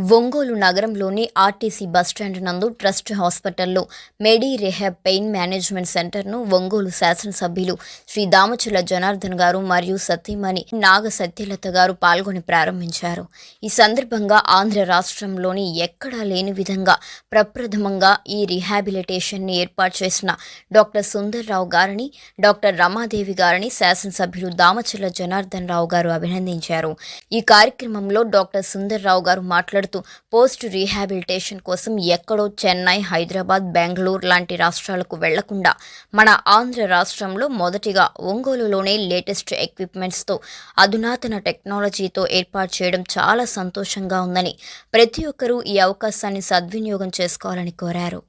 ఒంగోలు నగరంలోని RTC bus stand నందు trust హాస్పిటల్లో మెడి రిహాబ్ పెయిన్ మేనేజ్మెంట్ సెంటర్ను ఒంగోలు శాసనసభ్యులు శ్రీ దామచల జనార్దన్ గారు మరియు సతీమణి నాగ సత్యలత గారు పాల్గొని ప్రారంభించారు. ఈ సందర్భంగా ఆంధ్ర రాష్ట్రంలోని ఎక్కడా లేని విధంగా ప్రప్రథమంగా ఈ రిహాబిలిటేషన్ని ఏర్పాటు చేసిన డాక్టర్ సుందర్రావు గారిని, డాక్టర్ రమాదేవి గారిని శాసనసభ్యులు దామచల జనార్దన్ రావు గారు అభినందించారు. ఈ కార్యక్రమంలో డాక్టర్ సుందర్రావు గారు మాట్లాడుతూ పోస్ట్ రీహాబిలిటేషన్ కోసం ఎక్కడో చెన్నై, హైదరాబాద్, బెంగళూరు లాంటి రాష్ట్రాలకు వెళ్లకుండా మన ఆంధ్ర రాష్ట్రంలో మొదటిగా ఒంగోలులోనే లేటెస్ట్ ఎక్విప్మెంట్స్తో అధునాతన టెక్నాలజీతో ఏర్పాటు చేయడం చాలా సంతోషంగా ఉందని, ప్రతి ఒక్కరూ ఈ అవకాశాన్ని సద్వినియోగం చేసుకోవాలని కోరారు.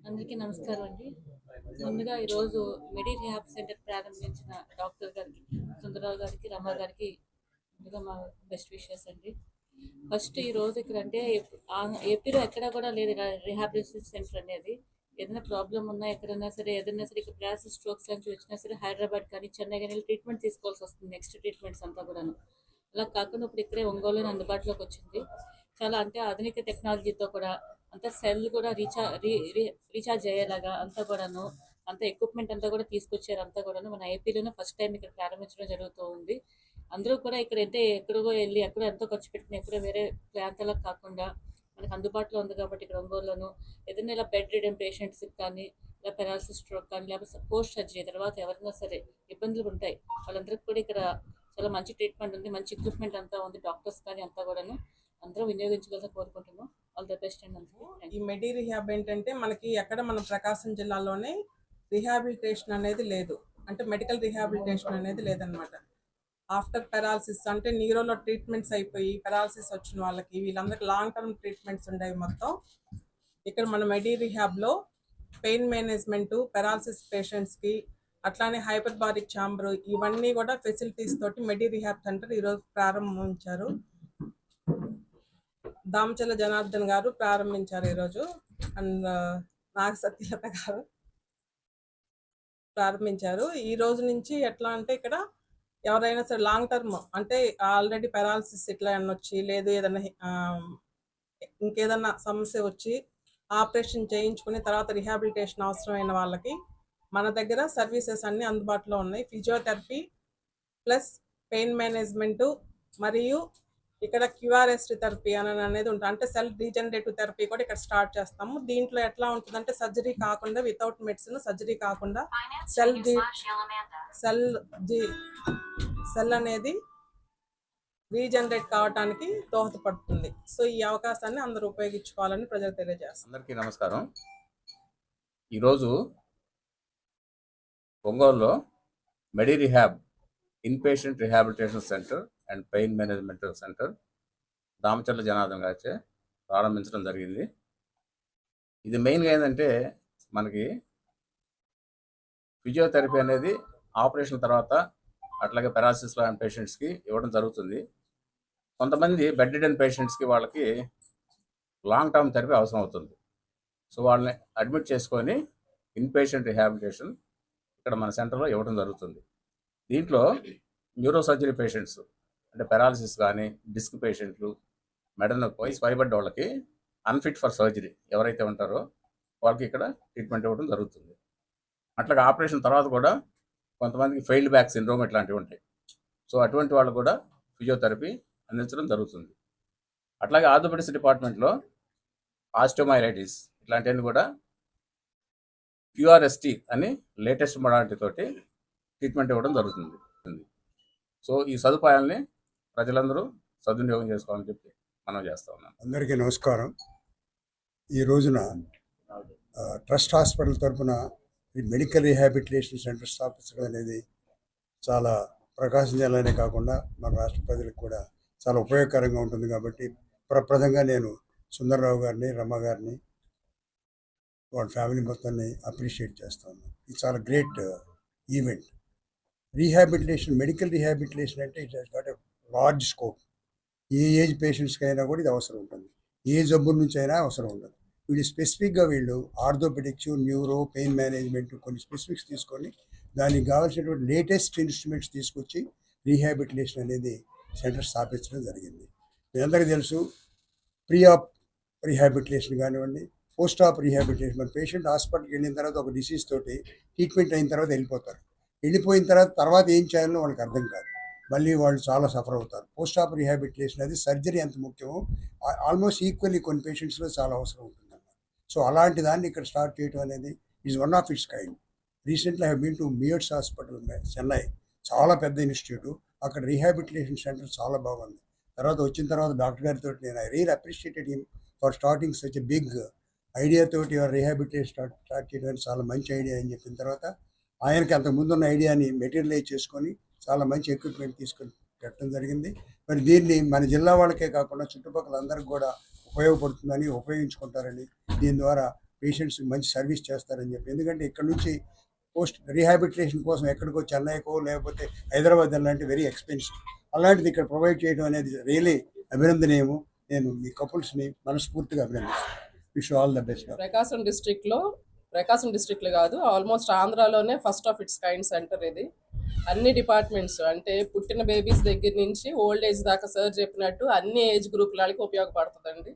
అందరికీ నమస్కారం అండి. ముందుగా ఈరోజు మెడి రిహాబ్ సెంటర్ ప్రారంభించిన డాక్టర్ గారికి, సుందరరావు గారికి, రమ గారికి ముందుగా మా బెస్ట్ విషెస్ అండి. ఫస్ట్ ఈరోజు ఇక్కడ అంటే ఏపీలో ఎక్కడా కూడా లేదు రిహాబిలిటేషన్ సెంటర్ అనేది. ఏదైనా ప్రాబ్లం ఉన్నా ఏదైనా సరే ఇక్కడ గ్యాస్ స్ట్రోక్స్ నుంచి వచ్చినా సరే హైదరాబాద్ కానీ చెన్నై కానీ ట్రీట్మెంట్ తీసుకోవాల్సి వస్తుంది. నెక్స్ట్ ట్రీట్మెంట్స్ అంతా కూడాను అలా కాకుండా ఇప్పుడు ఇక్కడే ఒంగోలులో అందుబాటులోకి వచ్చింది. చాలా అంటే ఆధునిక టెక్నాలజీతో కూడా అంతా సెల్ కూడా రీఛార్జ్ అయ్యేలాగా అంతా కూడాను అంత ఎక్విప్మెంట్ అంతా కూడా తీసుకొచ్చారు. అంతా కూడాను మన ఏపీలోనే ఫస్ట్ టైం ఇక్కడ ప్రారంభించడం జరుగుతూ ఉంది. అందరూ కూడా ఇక్కడ అంటే ఎక్కడో వెళ్ళి ఎక్కడో ఎంతో ఖర్చు పెట్టుకుని ఎక్కడో వేరే ప్రాంతాలకు కాకుండా మనకు అందుబాటులో ఉంది కాబట్టి ఇక్కడ ఒంగోలులోను ఏదైనా ఇలా బెడ్ రిడెన్ పేషెంట్స్కి కానీ ఇలా పెరాలసిస్ స్ట్రోక్ కానీ లేకపోతే పోస్ట్ సర్జరీ తర్వాత ఎవరైనా సరే ఇబ్బందులు ఉంటాయి వాళ్ళందరికీ కూడా ఇక్కడ చాలా మంచి ట్రీట్మెంట్ ఉంది, మంచి ఎక్విప్మెంట్ అంతా ఉంది. డాక్టర్స్ కానీ అంతా కూడాను అందరూ వినియోగించగలగా కోరుకుంటున్నాం. ఆల్ ద బెస్ట్ అండి. ఈ మెడి రిహాబ్ ఏంటంటే మనకి ఎక్కడ మన ప్రకాశం జిల్లాలోనే రిహాబిలిటేషన్ అనేది లేదు, అంటే మెడికల్ రిహాబిలిటేషన్ అనేది లేదనమాట. ఆఫ్టర్ పెరాలసిస్ అంటే న్యూరోలో ట్రీట్మెంట్స్ అయిపోయి పెరాలసిస్ వచ్చిన వాళ్ళకి వీళ్ళందరికీ లాంగ్ టర్మ్ ట్రీట్మెంట్స్ ఉండేవి మొత్తం. ఇక్కడ మన మెడి రిహాబ్లో పెయిన్ మేనేజ్మెంటు, పెరాలసిస్ పేషెంట్స్కి అట్లానే హైపర్బారిక్ ఛాంబర్ ఇవన్నీ కూడా ఫెసిలిటీస్ తోటి మెడి రిహాబ్ సెంటర్ ఈరోజు ప్రారంభించారు. దామచల జనార్దన్ గారు ప్రారంభించారు ఈరోజు. అండ్ నాగ సత్యలత గారు ప్రారంభించారు. ఈ రోజు నుంచి ఎట్లా అంటే ఇక్కడ ఎవరైనా సరే లాంగ్ టర్మ్ అంటే ఆల్రెడీ పెరాలసిస్ ఇట్లా వచ్చి లేదు ఏదైనా ఇంకేదన్నా సమస్య వచ్చి ఆపరేషన్ చేయించుకుని తర్వాత రిహాబిలిటేషన్ అవసరమైన వాళ్ళకి మన దగ్గర సర్వీసెస్ అన్నీ అందుబాటులో ఉన్నాయి. ఫిజియోథెరపీ ప్లస్ పెయిన్ మేనేజ్మెంటు మరియు ఇక్కడ క్యూఆర్ఎస్ థెరపీ అనేది ఉంటుంది, అంటే సెల్ రీజనరేటివ్ థెరపీ కూడా ఇక్కడ స్టార్ట్ చేస్తాము. దీంట్లో ఎట్లా ఉంటుందంటే సర్జరీ కాకుండా వితౌట్ మెడిసిన్ సర్జరీ కాకుండా సెల్ అనేది రీజనరేట్ కావడానికి దోహదపడుతుంది. సో ఈ అవకాశాన్ని అందరూ ఉపయోగించుకోవాలని ప్రజలు తెలియజేస్తారు. అందరికీ నమస్కారం. ఈరోజు ఒంగోలులో medi rehab inpatient rehabilitation centre and pain management centre Damacharla Janardhan గారిచే ప్రారంభించడం జరిగింది. ఇది మెయిన్గా ఏంటంటే మనకి ఫిజియోథెరపీ అనేది ఆపరేషన్ తర్వాత అట్లాగే పెరాలసిస్ పేషెంట్స్కి ఇవ్వడం జరుగుతుంది. కొంతమంది బెడ్ రిడెన్ పేషెంట్స్కి వాళ్ళకి లాంగ్ టర్మ్ థెరపీ అవసరం అవుతుంది. సో వాళ్ళని అడ్మిట్ చేసుకొని ఇన్పేషెంట్ రిహాబిలిటేషన్ ఇక్కడ మన సెంటర్లో ఇవ్వడం జరుగుతుంది. దీంట్లో న్యూరో సర్జరీ పేషెంట్స్ అంటే పెరాలసిస్ కానీ, డిస్క్ పేషెంట్లు, మెడ నొప్పి, వయసు పైబడ్డ వాళ్ళకి అన్ఫిట్ ఫర్ సర్జరీ ఎవరైతే ఉంటారో వాళ్ళకి ఇక్కడ ట్రీట్మెంట్ ఇవ్వడం జరుగుతుంది. అట్లాగే ఆపరేషన్ తర్వాత కూడా కొంతమందికి ఫెయిల్డ్ బ్యాక్ సిండ్రోమ్ ఇట్లాంటివి ఉంటాయి. సో అటువంటి వాళ్ళు కూడా ఫిజియోథెరపీ అందించడం జరుగుతుంది. అట్లాగే ఆర్థోపెడిక్స్ డిపార్ట్మెంట్లో ఆస్టియోమైలైటిస్ ఇట్లాంటివన్నీ కూడా QRST అని లేటెస్ట్ మొడాలిటీ తోటి ట్రీట్మెంట్ ఇవ్వడం జరుగుతుంది. సో ఈ సదుపాయాల్ని ప్రజలందరూ సద్వినియోగం చేసుకోవాలని చెప్పి మనం చేస్తా ఉన్నాం. అందరికీ నమస్కారం. ఈ రోజున ట్రస్ట్ హాస్పిటల్ తరఫున ఈ మెడికల్ రీహాబిలిటేషన్ సెంటర్ స్థాపించడం అనేది చాలా ప్రకాశం జిల్లానే కాకుండా మన రాష్ట్ర ప్రజలకు కూడా చాలా ఉపయోగకరంగా ఉంటుంది. కాబట్టి ప్రప్రదంగా నేను సుందరరావు గారిని, రమ్మ గారిని, వాళ్ళ ఫ్యామిలీ మొత్తాన్ని అప్రిషియేట్ చేస్తాను. ఇది చాలా great event. Rehabilitation, medical rehabilitation అంటే it has got a large scope. ఏ ఏజ్ పేషెంట్స్కి అయినా కూడా ఇది అవసరం ఉంటుంది, ఏ జబ్బు నుంచి అయినా అవసరం ఉంటుంది. వీళ్ళు స్పెసిఫిక్గా ఆర్థోపెడిక్స్, న్యూరో, పెయిన్ మేనేజ్మెంట్ కొన్ని స్పెసిఫిక్స్ తీసుకొని దానికి కావాల్సినటువంటి లేటెస్ట్ ఇన్స్ట్రుమెంట్స్ తీసుకొచ్చి రీహాబిలిటేషన్ అనేది సెంటర్ స్థాపించడం జరిగింది. మీ అందరికీ తెలుసు, ప్రీ ఆప్ రీహాబిలిటేషన్ కానివ్వండి, పోస్ట్ ఆప్ రీహాబిలిటేషన్. మన పేషెంట్ హాస్పిటల్కి వెళ్ళిన తర్వాత ఒక డిసీజ్ తోటి ట్రీట్మెంట్ అయిన తర్వాత వెళ్ళిపోతారు. వెళ్ళిపోయిన తర్వాత ఏం చేయాలో వాళ్ళకి అర్థం కాదు, మళ్ళీ వాళ్ళు చాలా సఫర్ అవుతారు. పోస్ట్ ఆప్ రీహాబిలిటేషన్ అది సర్జరీ ఎంత ముఖ్యమో ఆల్మోస్ట్ ఈక్వల్లీ కొన్ని పేషెంట్స్లో చాలా అవసరం ఉంటుంది. సో అలాంటి దాన్ని ఇక్కడ స్టార్ట్ చేయడం అనేది is one of its kind. Recently I have been to Mears hospital Chennai, చాలా పెద్ద ఇన్స్టిట్యూట్. అక్కడ రీహాబిలిటేషన్ సెంటర్ చాలా బాగుంది. వచ్చిన తర్వాత డాక్టర్ గారితో నేను I real appreciated him for starting such a big idea తోటి రీహాబిలిటేషన్ స్టార్ట్ చేయడానికి చాలా మంచి ఐడియా అని చెప్పిన తర్వాత ఆయనకి అంతకుముందున్న ఐడియాని మెటీరియలైజ్ చేసుకొని చాలా మంచి ఎక్విప్మెంట్ తీసుకొని పెట్టడం జరిగింది. మరి దీన్ని మన జిల్లా వాళ్ళకే కాకుండా చుట్టుపక్కల అందరికి కూడా ఉపయోగపడుతుందని, ఉపయోగించుకుంటారని, దీని ద్వారా పేషెంట్స్కి మంచి సర్వీస్ చేస్తారని చెప్పి. ఎందుకంటే ఇక్కడ నుంచి పోస్ట్ రీహాబిలిటేషన్ కోసం ఎక్కడికో చెన్నైకో లేకపోతే హైదరాబాద్ అలాంటి వెరీ ఎక్స్పెన్సివ్. అలాంటిది ఇక్కడ ప్రొవైడ్ చేయడం అనేది రియలీ అభినందనీయము. నేను మీ కపుల్స్ని మనస్ఫూర్తిగా అభినందిస్తాను. Wish all the best. Prakasam డిస్ట్రిక్ట్లో కాదు, ఆల్మోస్ట్ ఆంధ్రాలోనే first of its kind centre ఇది. అన్ని డిపార్ట్మెంట్స్ అంటే పుట్టిన బేబీస్ దగ్గర నుంచి ఓల్డ్ ఏజ్ దాకా సార్ చెప్పినట్టు అన్ని ఏజ్ గ్రూప్ వాళ్ళకి ఉపయోగపడుతుందండి.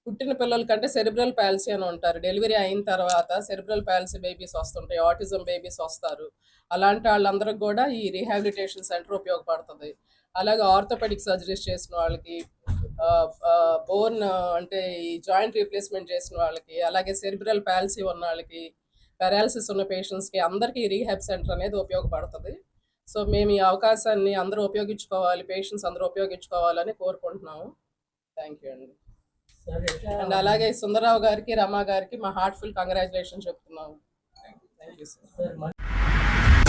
పుట్టిన పిల్లల కంటే సెరిబ్రల్ పాలసీ అని ఉంటారు, డెలివరీ అయిన తర్వాత సెరిబ్రల్ పాలసీ బేబీస్ వస్తుంటాయి, ఆటిజం బేబీస్ వస్తారు. అలాంటి వాళ్ళందరికి కూడా ఈ రీహాబిలిటేషన్ సెంటర్ ఉపయోగపడుతుంది. అలాగే ఆర్థోపెడిక్ సర్జరీస్ చేసిన వాళ్ళకి, బోన్ అంటే ఈ జాయింట్ రీప్లేస్మెంట్ చేసిన వాళ్ళకి, అలాగే సెరిబ్రల్ పాలసీ ఉన్న వాళ్ళకి, పెరాలసిస్ ఉన్న పేషెంట్స్కి అందరికీ రీహాబ్ సెంటర్ అనేది ఉపయోగపడుతుంది. సో మేము ఈ అవకాశాన్ని అందరూ ఉపయోగించుకోవాలి, పేషెంట్స్ అందరూ ఉపయోగించుకోవాలని కోరుకుంటున్నాము. థ్యాంక్ యూ అండి. అండ్ అలాగే సుందరరావు గారికి, రమా గారికి మా హార్ట్ఫుల్ కంగ్రాచులేషన్ చెప్తున్నాము. Thank you sir.